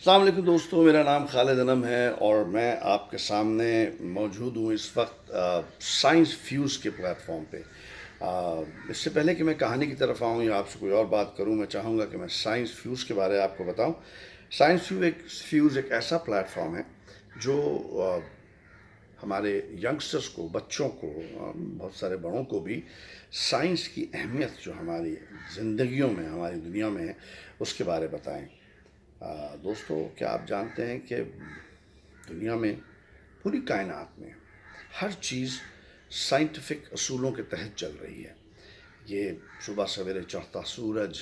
السلام علیکم دوستو، میرا نام خالد انم ہے اور میں آپ کے سامنے موجود ہوں اس وقت سائنس فیوز کے پلیٹ فارم پہ۔ اس سے پہلے کہ میں کہانی کی طرف آؤں یا آپ سے کوئی اور بات کروں، میں چاہوں گا کہ میں سائنس فیوز کے بارے آپ کو بتاؤں۔ سائنس فیوز ایک ایسا پلیٹ فارم ہے جو ہمارے ینگسٹرز کو، بچوں کو، بہت سارے بڑوں کو بھی سائنس کی اہمیت جو ہماری زندگیوں میں، ہماری دنیا میں ہے، اس کے بارے بتائیں۔ دوستو، کیا آپ جانتے ہیں کہ دنیا میں، پوری کائنات میں ہر چیز سائنٹیفک اصولوں کے تحت چل رہی ہے۔ یہ صبح سویرے چڑھتا سورج،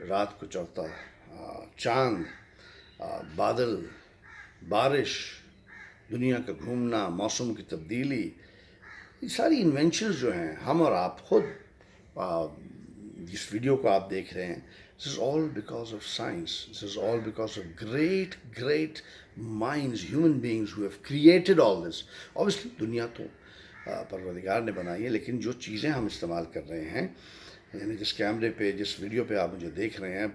رات کو چڑھتا چاند، بادل، بارش، دنیا کا گھومنا، موسم کی تبدیلی، یہ ساری انوینشنز جو ہیں، ہم اور آپ خود جس ویڈیو کو آپ دیکھ رہے ہیں، this is all because of science. This is all because of great minds, human beings who have created all this. Obviously دنیا تو پروردگار نے بنائی ہے، لیکن جو چیزیں ہم استعمال کر رہے ہیں، یعنی جس کیمرے پہ، جس ویڈیو پہ آپ مجھے دیکھ رہے ہیں،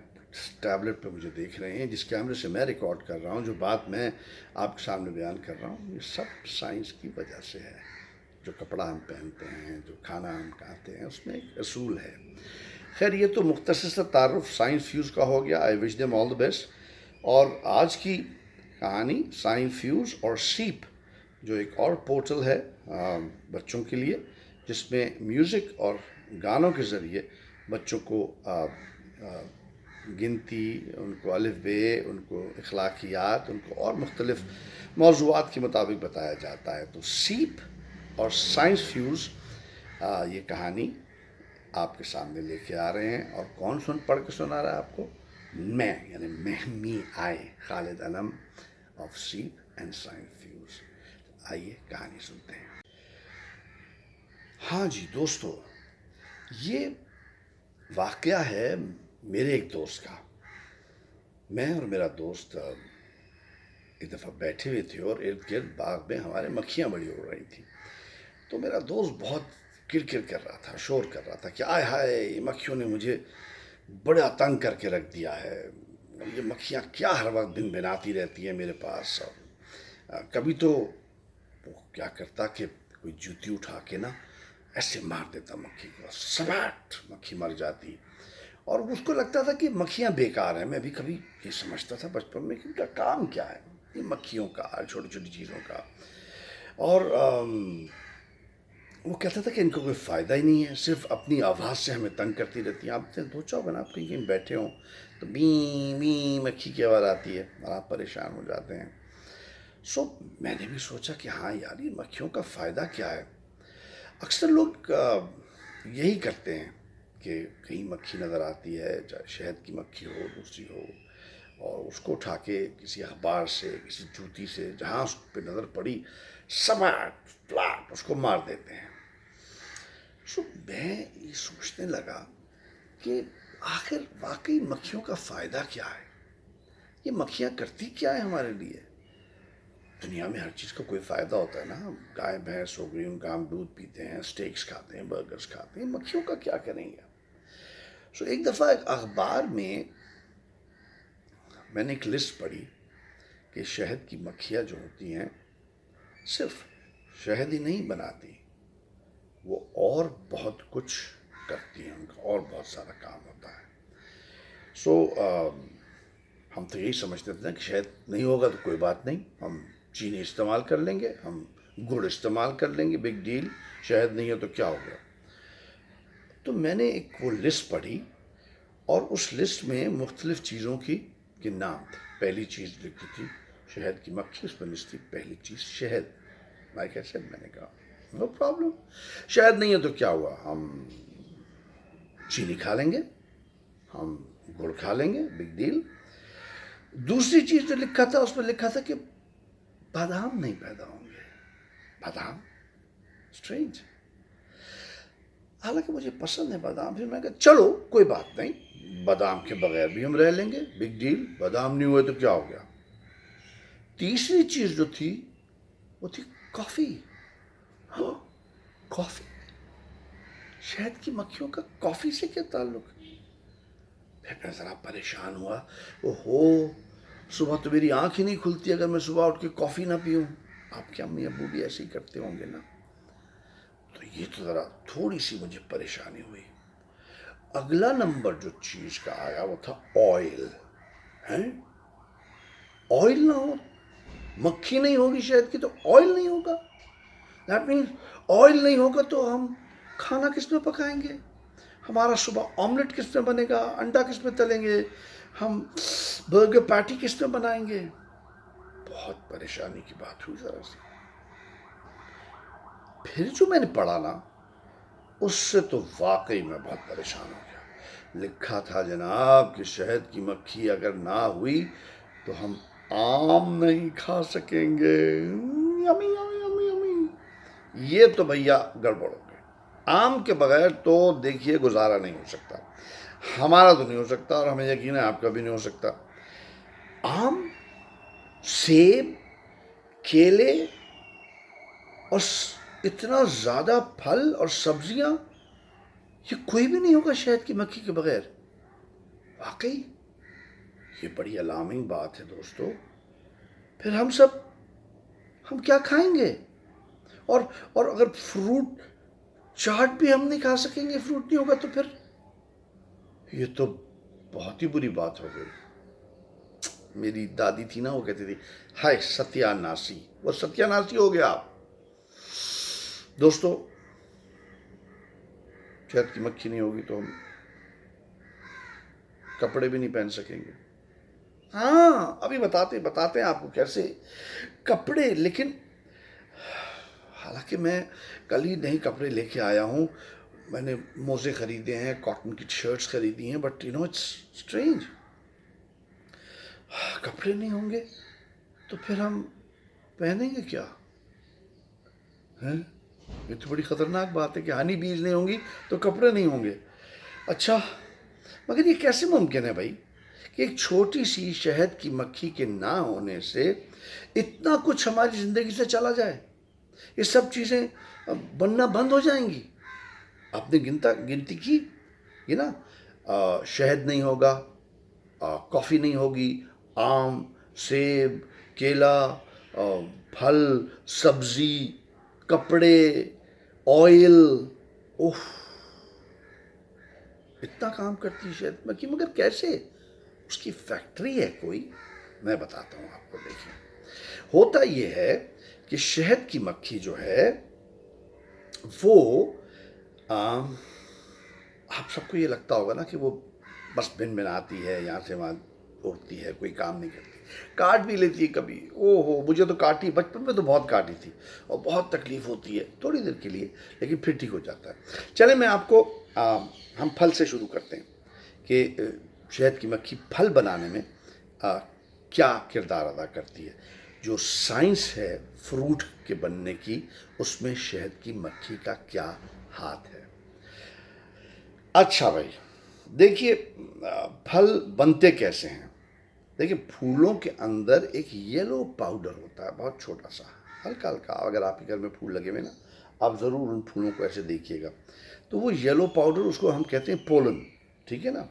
ٹیبلٹ پہ مجھے دیکھ رہے ہیں، جس کیمرے سے میں ریکارڈ کر رہا ہوں، جو بات میں آپ کے سامنے بیان کر رہا ہوں، یہ سب سائنس کی وجہ سے ہے۔ جو کپڑا ہم پہنتے ہیں، جو کھانا ہم کھاتے ہیں، اس میں ایک اصول ہے۔ خیر، یہ تو مختصر سا تعارف سائنس فیوز کا ہو گیا۔ آئی وش دیم آل دا بیسٹ۔ اور آج کی کہانی سائنس فیوز اور سیپ، جو ایک اور پورٹل ہے بچوں کے لیے، جس میں میوزک اور گانوں کے ذریعے بچوں کو گنتی، ان کو الف بے، ان کو اخلاقیات، ان کو اور مختلف موضوعات کے مطابق بتایا جاتا ہے۔ تو سیپ اور سائنس فیوز یہ کہانی آپ کے سامنے لے کے آ رہے ہیں۔ اور کون پڑھ کے سنا رہا ہے آپ کو؟ میں، یعنی می آئی خالد انم آف سیپ اینڈ سائنس فیوز۔ آئیے کہانی سنتے ہیں۔ ہاں جی دوستو، یہ واقعہ ہے میرے ایک دوست کا۔ میں اور میرا دوست ایک دفعہ بیٹھے ہوئے تھے اور ارد گرد باغ میں ہمارے مکھیاں بڑی اڑ رہی تھیں۔ تو میرا دوست بہت کرکر کر رہا تھا، شور کر رہا تھا کہ آئے ہائے، یہ مکھیوں نے مجھے بڑا تنگ کر کے رکھ دیا ہے۔ یہ مکھیاں کیا ہر وقت بن بناتی رہتی ہیں میرے پاس۔ اور کبھی تو وہ کیا کرتا کہ کوئی جوتی اٹھا کے نا ایسے مار دیتا مکھی کو، سباٹ مکھی مر جاتی۔ اور اس کو لگتا تھا کہ مکھیاں بیکار ہیں۔ میں بھی کبھی یہ سمجھتا تھا بچپن میں کہ ان کا کام کیا ہے، یہ مکھیوں کا، چھوٹی چھوٹی چیزوں کا۔ اور وہ کہتا تھا کہ ان کو کوئی فائدہ ہی نہیں ہے، صرف اپنی آواز سے ہمیں تنگ کرتی رہتی ہیں۔ آپ دو چاو بنا، آپ کہیں بیٹھے ہوں تو بیں بیں مکھی کی آواز آتی ہے اور آپ پریشان ہو جاتے ہیں۔ میں نے بھی سوچا کہ ہاں یار، یہ مکھیوں کا فائدہ کیا ہے؟ اکثر لوگ یہی کرتے ہیں کہ کہیں مکھی نظر آتی ہے، چاہے شہد کی مکھی ہو، دوسری ہو، اور اس کو اٹھا کے کسی اخبار سے، کسی جوتی سے، جہاں اس پہ نظر پڑی، سماٹ فلاٹ اس کو مار دیتے ہیں۔ میں یہ سوچنے لگا کہ آخر واقعی مکھیوں کا فائدہ کیا ہے؟ یہ مکھیاں کرتی کیا ہے ہمارے لیے؟ دنیا میں ہر چیز کا کوئی فائدہ ہوتا ہے نا۔ گائے بھینس ہو گئی، ان کا ہم دودھ پیتے ہیں، اسٹیکس کھاتے ہیں، برگرز کھاتے ہیں، مکھیوں کا کیا کریں گے؟ ایک دفعہ ایک اخبار میں نے ایک لسٹ پڑھی کہ شہد کی مکھیاں جو ہوتی ہیں، صرف شہد ہی نہیں بناتی، وہ اور بہت کچھ کرتی ہیں، ان کا اور بہت سارا کام ہوتا ہے۔ ہم تو یہی سمجھتے تھے کہ شہد نہیں ہوگا تو کوئی بات نہیں، ہم چینی استعمال کر لیں گے، ہم گڑ استعمال کر لیں گے، بگ ڈیل، شہد نہیں ہے تو کیا ہو گیا۔ تو میں نے ایک وہ لسٹ پڑھی اور اس لسٹ میں مختلف چیزوں کے نام تھے۔ پہلی چیز لکھی تھی شہد کی مکھی، اس میں لسٹ تھی پہلی چیز شہد۔ میں نے کہا نو پرابلم، شہد نہیں ہے تو کیا ہوا، ہم چینی کھا لیں گے، ہم گڑ کھا لیں گے، بگ ڈیل۔ دوسری چیز جو لکھا تھا، اس میں لکھا تھا کہ بادام نہیں پیدا ہوں گے۔ بادام، اسٹرینج، حالانکہ مجھے پسند ہے بادام۔ پھر میں کہا چلو کوئی بات نہیں، بادام کے بغیر بھی ہم رہ لیں گے، بگ ڈیل، بادام نہیں ہوئے تو کیا ہو گیا۔ تیسری چیز جو تھی وہ تھی کافی۔ کافی، شہد کی مکھیوں کا کافی سے کیا تعلق؟ پھر میں ذرا پریشان ہوا، اوہو، صبح تو میری آنکھ ہی نہیں کھلتی اگر میں صبح اٹھ کے کافی نہ پیوں. آپ کے امی ابو بھی ایسے ہی کرتے ہوں گے نا. تو یہ تو ذرا تھوڑی سی مجھے پریشانی ہوئی. اگلا نمبر جو چیز کا آیا وہ تھا آئل. ہیں آئل نہ ہو, مکھی نہیں ہوگی شہد کی تو آئل نہیں ہوگا. دیٹ مینس آئل نہیں ہوگا تو ہم کھانا کس میں پکائیں گے؟ ہمارا صبح آملیٹ کس میں بنے گا؟ انڈا کس میں تلیں گے؟ ہم برگر پیٹی کس میں بنائیں گے؟ بہت پریشانی کی بات ہوئی ذرا سی. پھر جو میں نے پڑھا نا اس سے تو واقعی میں بہت پریشان ہو گیا. لکھا تھا جناب کہ شہد کی مکھی اگر نہ ہوئی تو ہم آم نہیں کھا سکیں گے. یمی یمی یمی یمی. یہ تو بھیا گڑبڑ ہو گئے. آم کے بغیر تو دیکھیے گزارا نہیں ہو سکتا. ہمارا تو نہیں ہو سکتا اور ہمیں یقین ہے آپ کا بھی نہیں ہو سکتا. آم, سیب, کیلے اور اتنا زیادہ پھل اور سبزیاں, یہ کوئی بھی نہیں ہوگا شہد کی مکھی کے بغیر. واقعی یہ بڑی الارمنگ بات ہے دوستو. پھر ہم کیا کھائیں گے؟ اور اگر فروٹ چاٹ بھی ہم نہیں کھا سکیں گے, فروٹ نہیں ہوگا تو پھر یہ تو بہت ہی بری بات ہو گئی. میری دادی تھی نا, وہ کہتی تھی ہائے ستیہ ناسی. وہ ستیہ ناسی ہو گیا. دوستو شہد کی مکھی نہیں ہوگی تو ہم کپڑے بھی نہیں پہن سکیں گے. ہاں ابھی بتاتے ہیں آپ کو کیسے کپڑے. لیکن حالانکہ میں کل ہی نئے کپڑے لے کے آیا ہوں. میں نے موزے خریدے ہیں, کاٹن کی شرٹس خریدی ہیں, but you know it's strange. کپڑے نہیں ہوں گے تو پھر ہم پہنیں گے کیا؟ یہ تو بڑی خطرناک بات ہے کہ ہنی بیز نہیں ہوں گی تو کپڑے نہیں ہوں گے. اچھا مگر یہ کیسے ممکن ہے بھائی کہ ایک چھوٹی سی شہد کی مکھی کے نہ ہونے سے اتنا کچھ ہماری زندگی سے چلا جائے؟ یہ سب چیزیں بننا بند ہو جائیں گی. آپ نے گنتی کی یہ نا, شہد نہیں ہوگا, کافی نہیں ہوگی, آم, سیب, کیلا, پھل, سبزی, کپڑے, آئل. اوہ اتنا کام کرتی ہے شہد مکھی. مگر کیسے؟ اس کی فیکٹری ہے کوئی, میں بتاتا ہوں آپ کو. دیکھیں ہوتا یہ ہے کہ شہد کی مکھی جو ہے وہ آپ سب کو یہ لگتا ہوگا نا کہ وہ بس بن بناتی ہے, یہاں سے وہاں اڑتی ہے, کوئی کام نہیں کرتی. کاٹ بھی لیتی ہے کبھی. مجھے تو کاٹی, بچپن میں تو بہت کاٹی تھی اور بہت تکلیف ہوتی ہے تھوڑی دیر کے لیے, لیکن پھر ٹھیک ہو جاتا ہے. چلیں میں آپ کو ہم پھل سے شروع کرتے ہیں کہ شہد کی مکھی پھل بنانے میں کیا کردار ادا کرتی ہے. جو سائنس ہے فروٹ کے بننے کی, اس میں شہد کی مکھی کا کیا ہاتھ ہے. اچھا بھائی دیکھیے پھل بنتے کیسے ہیں. دیکھیے پھولوں کے اندر ایک یلو پاؤڈر ہوتا ہے, بہت چھوٹا سا, ہلکا ہلکا. اگر آپ کے گھر میں پھول لگے ہوئے نا, آپ ضرور ان پھولوں کو ایسے دیکھیے گا. تو وہ یلو پاؤڈر, اس کو ہم کہتے ہیں پولن, ٹھیک ہے نا.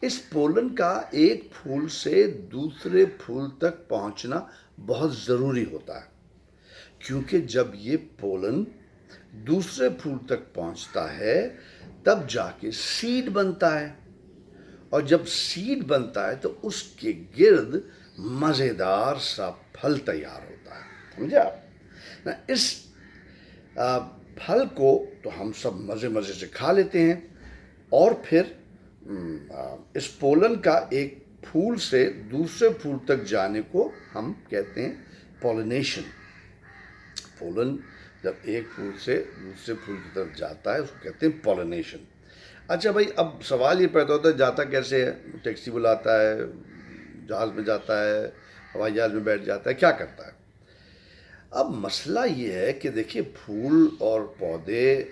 اس پولن کا ایک پھول سے دوسرے پھول تک پہنچنا بہت ضروری ہوتا ہے, کیونکہ جب یہ پولن دوسرے پھول تک پہنچتا ہے تب جا کے سیڈ بنتا ہے, اور جب سیڈ بنتا ہے تو اس کے گرد مزیدار سا پھل تیار ہوتا ہے. سمجھے آپ نا. اس پھل کو تو ہم سب مزے مزے سے کھا لیتے ہیں, اور پھر اس پولن کا ایک پھول سے دوسرے پھول تک جانے کو ہم کہتے ہیں پولینیشن. پولن جب ایک پھول سے دوسرے پھول کی طرف جاتا ہے اس کو کہتے ہیں پولینیشن. اچھا بھائی اب سوال یہ پیدا ہوتا ہے جاتا کیسے ہے؟ ٹیکسی بلاتا ہے, جہاز میں جاتا ہے, ہوائی جہاز میں بیٹھ جاتا ہے, کیا کرتا ہے؟ اب مسئلہ یہ ہے کہ دیکھیے پھول اور پودے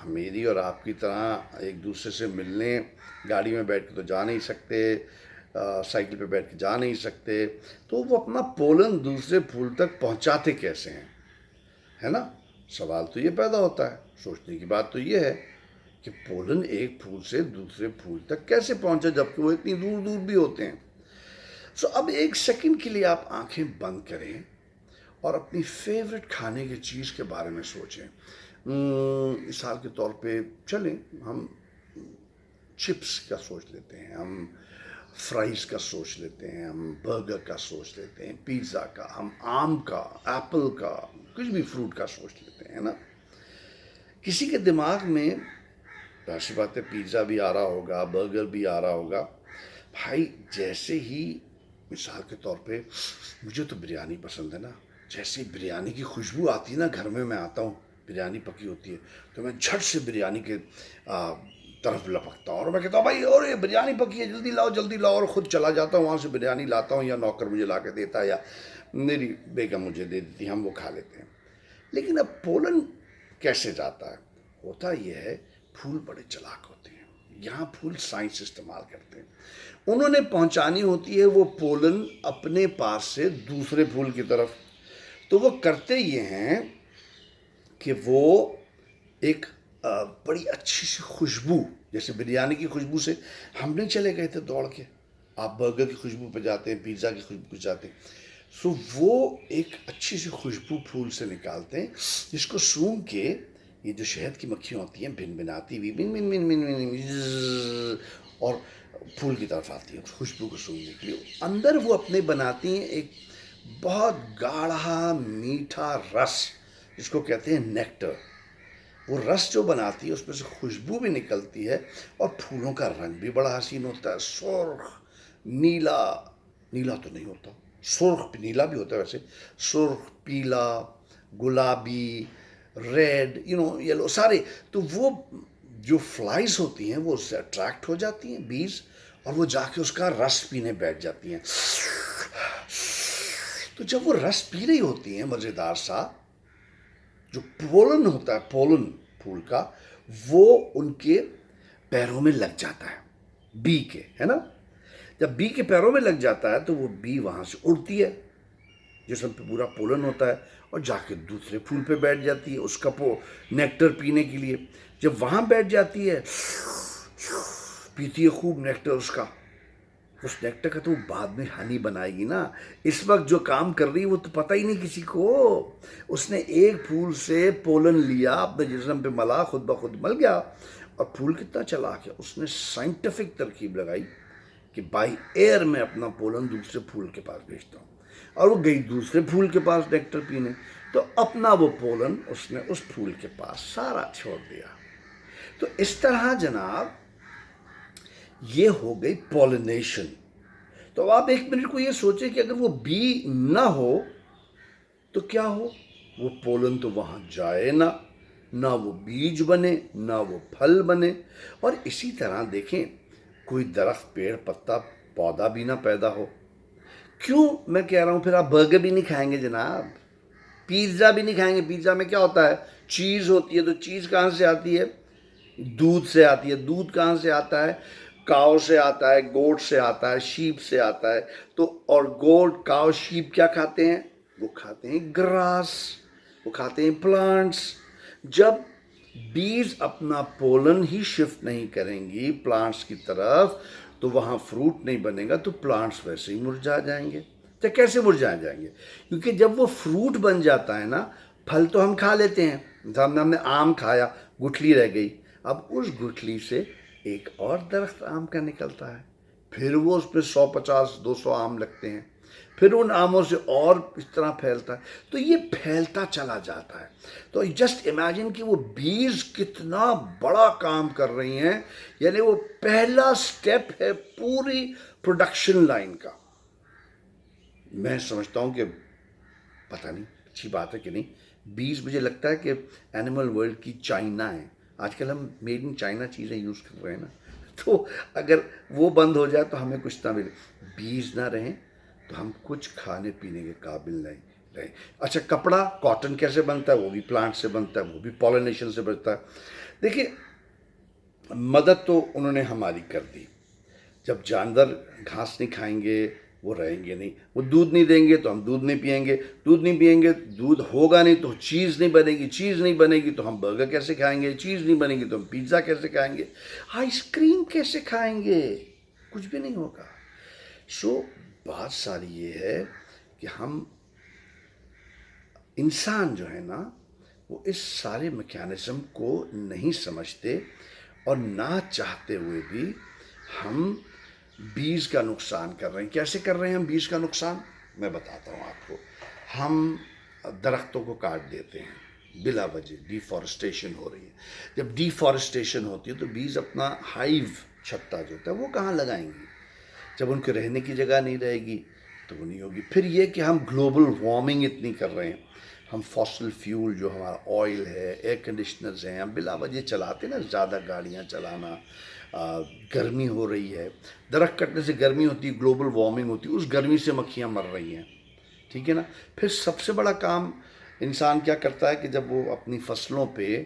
میری اور آپ کی طرح ایک دوسرے سے ملنے گاڑی میں بیٹھ کے تو جا نہیں سکتے, سائیکل پہ بیٹھ کے جا نہیں سکتے, تو وہ اپنا پولن دوسرے پھول تک پہنچاتے کیسے ہیں, ہے نا. سوال تو یہ پیدا ہوتا ہے, سوچنے کی بات تو یہ ہے کہ پولن ایک پھول سے دوسرے پھول تک کیسے پہنچا جبکہ وہ اتنی دور دور بھی ہوتے ہیں. سو اب ایک سیکنڈ کے لیے آپ آنکھیں بند کریں اور اپنی فیوریٹ کھانے کی چیز کے بارے میں سوچیں. مثال کے طور پہ چلیں ہم چپس کا سوچ لیتے ہیں, ہم فرائز کا سوچ لیتے ہیں, ہم برگر کا سوچ لیتے ہیں, پیزا کا, ہم آم کا, ایپل کا, کچھ بھی فروٹ کا سوچ لیتے ہیں نا. کسی کے دماغ میں ظاہر بات ہے پیزا بھی آ رہا ہوگا, برگر بھی آ رہا ہوگا. بھائی جیسے ہی مثال کے طور پہ مجھے تو بریانی پسند ہے نا, جیسے بریانی کی خوشبو آتی ہے نا گھر میں آتا ہوں, بریانی پکی ہوتی ہے تو میں جھٹ سے بریانی کے طرف لپکتا ہوں اور میں کہتا ہوں بھائی اور یہ بریانی پکی ہے, جلدی لاؤ جلدی لاؤ, اور خود چلا جاتا ہوں وہاں سے بریانی لاتا ہوں, یا نوکر مجھے لا کے دیتا ہے یا میری بیگم مجھے دے دیتی, ہم وہ کھا لیتے ہیں. لیکن اب پولن کیسے جاتا ہے؟ ہوتا یہ ہے پھول بڑے چلاک ہوتے ہیں, یہاں پھول سائنس استعمال کرتے ہیں. انہوں نے پہنچانی ہوتی ہے وہ پولن اپنے پاس سے دوسرے پھول کی طرف. تو وہ کرتے یہ ہیں کہ وہ ایک بڑی اچھی سی خوشبو, جیسے بریانی کی خوشبو سے ہم نہیں چلے گئے تھے دوڑ کے, آپ برگر کی خوشبو پہ جاتے ہیں, پیزا کی خوشبو پہ جاتے ہیں. سو وہ ایک اچھی سی خوشبو پھول سے نکالتے ہیں جس کو سونگھ کے یہ جو شہد کی مکھیاں ہوتی ہیں بن بناتی ہوئی بن بن بن بن بن اور پھول کی طرف آتی ہیں خوشبو کو سونگھنے کے لیے. اندر وہ اپنے بناتی ہیں ایک بہت گاڑھا میٹھا رس جس کو کہتے ہیں نیکٹر. وہ رس جو بناتی ہے اس میں سے خوشبو بھی نکلتی ہے اور پھولوں کا رنگ بھی بڑا حسین ہوتا ہے, سرخ نیلا, نیلا تو نہیں ہوتا, سرخ نیلا بھی ہوتا ہے ویسے, سرخ پیلا گلابی ریڈ یلو سارے. تو وہ جو فلائز ہوتی ہیں وہ اس سے اٹریکٹ ہو جاتی ہیں بیز, اور وہ جا کے اس کا رس پینے بیٹھ جاتی ہیں. تو جب وہ رس پی رہی ہوتی ہیں مزیدار سا, جو پولن ہوتا ہے پولن پھول کا, وہ ان کے پیروں میں لگ جاتا ہے بی کے, ہے نا. جب بی کے پیروں میں لگ جاتا ہے تو وہ بی وہاں سے اڑتی ہے, جسم پہ پورا پولن ہوتا ہے, اور جا کے دوسرے پھول پہ بیٹھ جاتی ہے اس کا نیکٹر پینے کے لیے. جب وہاں بیٹھ جاتی ہے پیتی ہے خوب نیکٹر اس کا. اس نیکٹر کا تو بعد میں ہنی بنائے گی نا, اس وقت جو کام کر رہی ہے وہ تو پتہ ہی نہیں کسی کو. اس نے ایک پھول سے پولن لیا, اپنے جسم پہ ملا, خود بخود مل گیا. اور پھول کتنا چلاک ہے, اس نے سائنٹیفک ترکیب لگائی کہ بائی ایئر میں اپنا پولن دوسرے پھول کے پاس بھیجتا ہوں, اور وہ گئی دوسرے پھول کے پاس نیکٹر پینے, تو اپنا وہ پولن اس نے اس پھول کے پاس سارا چھوڑ دیا. تو اس طرح جناب یہ ہو گئی پولینیشن. تو آپ ایک منٹ کو یہ سوچیں کہ اگر وہ بی نہ ہو تو کیا ہو, وہ پولن تو وہاں جائے نہ وہ بیج بنے نہ وہ پھل بنے. اور اسی طرح دیکھیں کوئی درخت پیڑ پتا پودا بھی نہ پیدا ہو. کیوں میں کہہ رہا ہوں پھر آپ برگر بھی نہیں کھائیں گے جناب, پیزا بھی نہیں کھائیں گے. پیزا میں کیا ہوتا ہے, چیز ہوتی ہے, تو چیز کہاں سے آتی ہے, دودھ سے آتی ہے. دودھ کہاں سے آتا ہے, کاؤ سے آتا ہے, گوٹ سے آتا ہے, شیپ سے آتا ہے. تو اور گوٹ کاؤ شیپ کیا کھاتے ہیں, وہ کھاتے ہیں گراس, وہ کھاتے ہیں پلانٹس. جب بیز اپنا پولن ہی شفٹ نہیں کریں گی پلانٹس کی طرف تو وہاں فروٹ نہیں بنے گا, تو پلانٹس ویسے ہی مرجھا جائیں گے. تو کیسے مرجھا جائیں گے, کیونکہ جب وہ فروٹ بن جاتا ہے نا, پھل تو ہم کھا لیتے ہیں, ہم نے آم کھایا گٹھلی رہ گئی, اب اس گٹھلی سے ایک اور درخت آم کا نکلتا ہے, پھر وہ اس پہ 150-200 آم لگتے ہیں, پھر ان آموں سے اور اس طرح پھیلتا ہے. تو یہ پھیلتا چلا جاتا ہے. تو جسٹ امیجن کہ وہ بیز کتنا بڑا کام کر رہی ہیں, یعنی وہ پہلا سٹیپ ہے پوری پروڈکشن لائن کا. میں سمجھتا ہوں کہ پتہ نہیں اچھی بات ہے کہ نہیں, بیز مجھے لگتا ہے کہ اینیمل ورلڈ کی چائنا ہے. آج کل ہم میڈ ان چائنا چیزیں یوز کر رہے ہیں نا, تو اگر وہ بند ہو جائے تو ہمیں کچھ نہ ملے. بیز نہ رہیں تو ہم کچھ کھانے پینے کے قابل نہیں رہیں. اچھا کپڑا کاٹن کیسے بنتا ہے, وہ بھی پلانٹ سے بنتا ہے, وہ بھی پولینیشن سے بنتا ہے. دیکھیے مدد تو انہوں نے ہماری کر دی. جب جانور گھاس نہیں کھائیں گے وہ رہیں گے نہیں, وہ دودھ نہیں دیں گے تو ہم دودھ نہیں پئیں گے, دودھ نہیں پئیں گے دودھ ہوگا نہیں تو چیز نہیں بنے گی, چیز نہیں بنے گی تو ہم برگر کیسے کھائیں گے, چیز نہیں بنے گی تو ہم پیزا کیسے کھائیں گے, آئس کریم کیسے کھائیں گے, کچھ بھی نہیں ہوگا. سو بات ساری یہ ہے کہ ہم انسان جو ہے نا وہ اس سارے میکینزم کو نہیں سمجھتے، اور نہ چاہتے ہوئے بھی ہم بیج کا نقصان کر رہے ہیں۔ کیسے کر رہے ہیں ہم بیج کا نقصان؟ میں بتاتا ہوں آپ کو۔ ہم درختوں کو کاٹ دیتے ہیں بلا وجہ، ڈیفارسٹیشن ہو رہی ہے۔ جب ڈیفارسٹیشن ہوتی ہے تو بیز اپنا ہائیو چھتا جو ہوتا ہے وہ کہاں لگائیں گی؟ جب ان کے رہنے کی جگہ نہیں رہے گی تو وہ نہیں ہوگی۔ پھر یہ کہ ہم گلوبل وارمنگ اتنی کر رہے ہیں، ہم فاسل فیول جو ہمارا آئل ہے، ایئر کنڈیشنرز ہیں، ہم بلا وجہ چلاتے نا، زیادہ گاڑیاں چلانا، گرمی ہو رہی ہے، درخت کٹنے سے گرمی ہوتی ہے، گلوبل وارمنگ ہوتی ہے، اس گرمی سے مکھیاں مر رہی ہیں، ٹھیک ہے نا۔ پھر سب سے بڑا کام انسان کیا کرتا ہے کہ جب وہ اپنی فصلوں پہ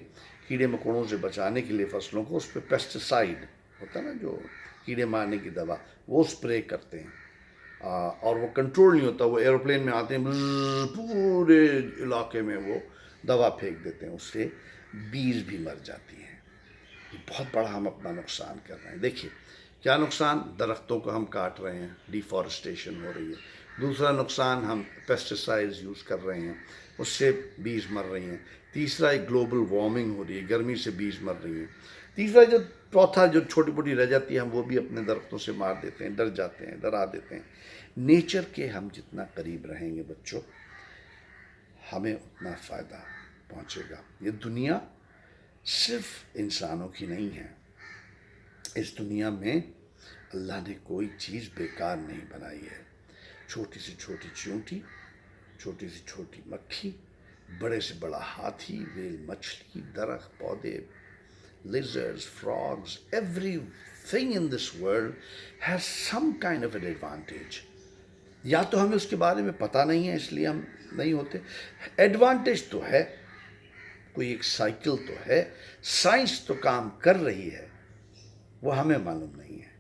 کیڑے مکوڑوں سے بچانے کے لیے فصلوں کو، اس پہ پیسٹیسائڈ ہوتا ہے نا جو کیڑے مارنے کی دوا، وہ اسپرے کرتے ہیں، اور وہ کنٹرول نہیں ہوتا، وہ ایروپلین میں آتے ہیں، پورے علاقے میں وہ دوا پھینک دیتے ہیں، اس سے بیز بھی مر جاتی ہیں۔ یہ بہت بڑا ہم اپنا نقصان کر رہے ہیں۔ دیکھیے کیا نقصان، درختوں کو ہم کاٹ رہے ہیں، ڈیفارسٹیشن ہو رہی ہے۔ دوسرا نقصان، ہم پیسٹیسائڈز یوز کر رہے ہیں، اس سے بیز مر رہی ہیں۔ تیسرا، ایک گلوبل وارمنگ ہو رہی ہے، گرمی سے بیز مر رہی ہیں۔ تیسرا چوتھا جو چھوٹی موٹی رہ جاتی ہے ہم وہ بھی اپنے درختوں سے مار دیتے ہیں، ڈر جاتے ہیں، ڈرا دیتے ہیں۔ نیچر کے ہم جتنا قریب رہیں گے بچوں، ہمیں اتنا فائدہ پہنچے گا۔ یہ دنیا صرف انسانوں کی نہیں ہے، اس دنیا میں اللہ نے کوئی چیز بیکار نہیں بنائی ہے۔ چھوٹی سے چھوٹی چیونٹی، چھوٹی سے چھوٹی مکھی، بڑے سے بڑا ہاتھی، ویل مچھلی، درخت، پودے، lizards, frogs, everything in this world has some kind of an advantage. یا تو ہمیں اس کے بارے میں پتہ نہیں ہے اس لیے ہم نہیں ہوتے، ایڈوانٹیج تو ہے، کوئی ایک سائیکل تو ہے، سائنس تو کام کر رہی ہے، وہ ہمیں معلوم نہیں ہے۔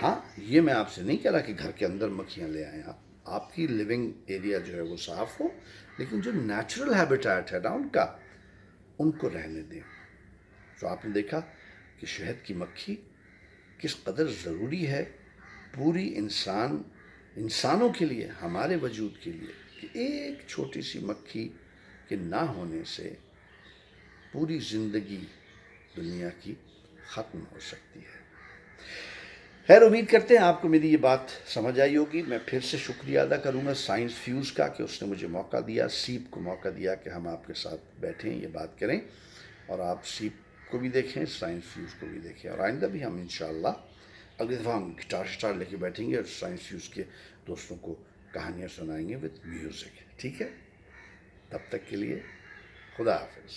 ہاں، یہ میں آپ سے نہیں کہہ رہا کہ گھر کے اندر مکھیاں لے آئیں، آپ کی لیونگ ایریا جو ہے وہ صاف ہو، لیکن جو نیچرل ہیبیٹیٹ ہے نا ان کو رہنے دیں۔ تو آپ نے دیکھا کہ شہد کی مکھی کس قدر ضروری ہے پوری انسانوں کے لیے، ہمارے وجود کے لیے، کہ ایک چھوٹی سی مکھی کے نہ ہونے سے پوری زندگی دنیا کی ختم ہو سکتی ہے۔ خیر، امید کرتے ہیں آپ کو میری یہ بات سمجھ آئی ہوگی۔ میں پھر سے شکریہ ادا کروں گا سائنس فیوز کا کہ اس نے مجھے موقع دیا، سیپ کو موقع دیا کہ ہم آپ کے ساتھ بیٹھیں، یہ بات کریں، اور آپ سیپ کو بھی دیکھیں، سائنس فیوز کو بھی دیکھیں، اور آئندہ بھی ہم انشاءاللہ اگلی دفعہ ہم گٹار لے کے بیٹھیں گے اور سائنس فیوز کے دوستوں کو کہانیاں سنائیں گے وتھ میوزک، ٹھیک ہے؟ تب تک کے لیے خدا حافظ۔